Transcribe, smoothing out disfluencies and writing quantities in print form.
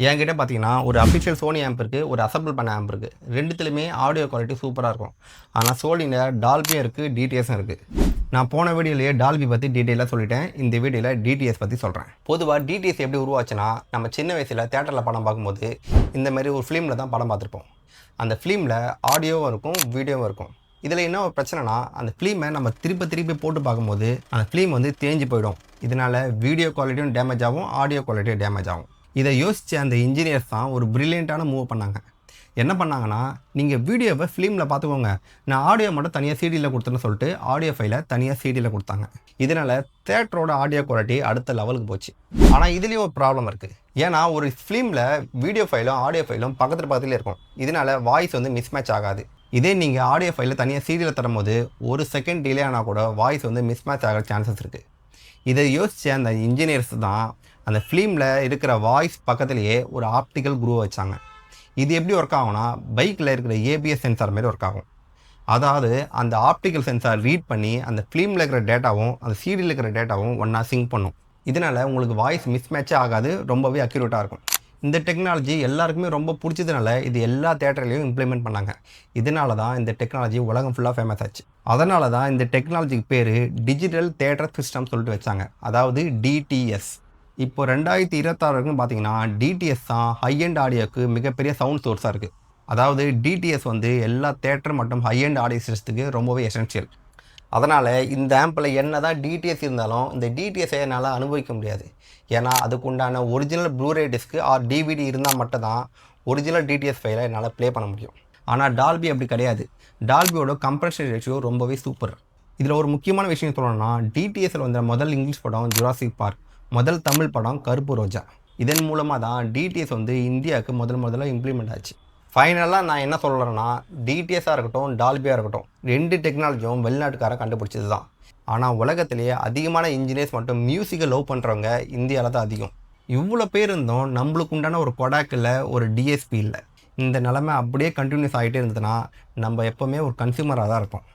என்கிட்ட பார்த்தீங்கன்னா, ஒரு அஃபிஷியல் சோனி ஆம்ப் இருக்கு. ஒரு அசெம்பிள் பண்ண ஆம்ப் இருக்கு. 2த்துலயுமே ஆடியோ குவாலிட்டி சூப்பரா இருக்கும். ஆனா சோனில டால்பியும் இருக்கு, டிடிஎஸும் இருக்கு. நான் போன வீடியோலயே டால்பி பத்தி டீட்டெயிலா சொல்லிட்டேன். இந்த வீடியோல டிடிஎஸ் பத்தி சொல்றேன். பொதுவா டிடிஎஸ் எப்படி உருவாச்சுன்னா, நம்ம சின்ன வயசுல தியேட்டர்ல படம் பார்க்கும்போது, இந்த மாரி ஒரு ஃபிலிம்ல தான் படம் பார்த்துருப்போம். அந்த ஃபிலிம்ல ஆடியோவும் இருக்கும், வீடியோவும் இருக்கும். இதுல என்ன ஒரு பிரச்சனைனா, அந்த ஃபிலிம நம்ம திருப்பி திருப்பி போட்டு பார்க்கும்போது, அந்த ஃபிலிம் வந்து தேஞ்சு போயிடும். இதனால வீடியோ குவாலிட்டியும் டேமேஜ் ஆகும், ஆடியோ குவாலிட்டியும் டேமேஜ் ஆகும். இதை யோசிச்ச அந்த இன்ஜினியர்ஸ் தான் ஒரு பிரில்லியண்ட்டான மூவ் பண்ணாங்க. என்ன பண்ணாங்கன்னா, நீங்க வீடியோவ ஃபிலிம்ல பார்த்துக்கோங்க. நான் ஆடியோ மட்டும் தனியா சிடில குடுத்துறேன்னு சொல்லிட்டு, ஆடியோ ஃபைல தனியா சிடில குடுத்தாங்க. இதனால தியேட்டரோட ஆடியோ குவாலிட்டி அடுத்த லெவலுக்கு போச்சு. ஆனா இதுலயும் ஒரு ப்ராப்ளம் இருக்கு. ஏன்னா ஒரு ஃபிலிம்ல வீடியோ ஃபைலும், ஆடியோ ஃபைலும் பக்கத்துல பக்கத்துலயே இருக்கும். இதனால வாய்ஸ் வந்து மிஸ்மேட்ச் ஆகாது. இதே நீங்க ஆடியோ ஃபைல தனியா சிடில தரும்போது, 1 செகண்ட் டிலே ஆனா கூட வாய்ஸ் வந்து மிஸ்மேட்ச் ஆக சான்சஸ் இருக்கு. இதை யோசிச்ச அந்த இன்ஜினியர்ஸ் தான் அந்த ஃபிலிமில் இருக்கிற வாய்ஸ் பக்கத்துலேயே ஒரு ஆப்டிக்கல் குரூவை வச்சாங்க. இது எப்படி ஒர்க் ஆகும்னா, பைக்கில் இருக்கிற ஏபிஎஸ் சென்சார் மாரி ஒர்க் ஆகும். அதாவது அந்த ஆப்டிக்கல் சென்சார் ரீட் பண்ணி அந்த ஃபிலிமில் இருக்கிற டேட்டாவும் அந்த சிடியில் இருக்கிற டேட்டாவும் ஒன்றா சிங்க் பண்ணும். இதனால் உங்களுக்கு வாய்ஸ் மிஸ்மேட்சே ஆகாது, ரொம்பவே அக்யூரேட்டாக இருக்கும். இந்த டெக்னாலஜி எல்லாருக்குமே ரொம்ப பிடிச்சதுனால இது எல்லா தேட்டர்லையும் இம்ப்ளிமெண்ட் பண்ணாங்க. இதனால தான் இந்த டெக்னாலஜி உலகம் ஃபுல்லாக ஃபேமஸ் ஆச்சு. அதனால தான் இந்த டெக்னாலஜிக்கு பேர் டிஜிட்டல் தியேட்டர் சிஸ்டம் சொல்லிட்டு வச்சாங்க. அதாவது டிடிஎஸ். இப்போ 2026 வரைக்கும் பார்த்தீங்கன்னா, டிடிஎஸ் தான் ஹை எண்ட் ஆடியோக்கு மிகப்பெரிய சவுண்ட் சோர்ஸாக இருக்குது. அதாவது டிடிஎஸ் வந்து எல்லா தியேட்டர் மற்றும் ஹை எண்ட் ஆடியோ சிஸ்டத்துக்கு ரொம்பவே எசென்ஷியல். அதனால் இந்த ஆம்பில் என்ன தான் டிடிஎஸ் இருந்தாலும் இந்த டிடிஎஸ்ஸை என்னால் அனுபவிக்க முடியாது. ஏன்னா அதுக்கு உண்டான original Blu-ray disc or DVD இருந்தால் மட்டும்தான் ஒரிஜினல் டிடிஎஸ் ஃபைலை என்னால் ப்ளே பண்ண முடியும். ஆனால் டால்பி அப்படி கிடையாது. டால்பியோட கம்ப்ரஷன் ரேஷியோ ரொம்பவே சூப்பர். இதில் ஒரு முக்கியமான விஷயம் சொல்லணும்னா, டிடிஎஸ்ஸில் வந்த முதல் இங்கிலீஷ் படம் ஜுராசிக் பார்க், முதல் தமிழ் படம் கருப்பு ரோஜா. இதன் மூலமாக தான் டிடிஎஸ் வந்து இந்தியாவுக்கு முதல்ல இம்ப்ளிமெண்ட் ஆச்சு. ஃபைனலாக நான் என்ன சொல்கிறேன்னா, டிடிஎஸ்ஸாக இருக்கட்டும், டால்பியாக இருக்கட்டும், 2 டெக்னாலஜியும் வெளிநாட்டுக்காரன் கண்டுபிடிச்சது தான். ஆனால் உலகத்திலேயே அதிகமான இன்ஜினியர்ஸ் மற்றும் மியூசிக்கை லவ் பண்ணுறவங்க இந்தியாவில் தான் அதிகம். இவ்வளோ பேர் இருந்தும் நம்மளுக்கு உண்டான ஒரு கொடாக் இல்லை, ஒரு டிஎஸ்பி இல்லை. இந்த நிலைமை அப்படியே கண்டினியூஸ் ஆகிட்டே இருந்ததுன்னா நம்ம எப்போவுமே ஒரு கன்சியூமராக தான் இருப்போம்.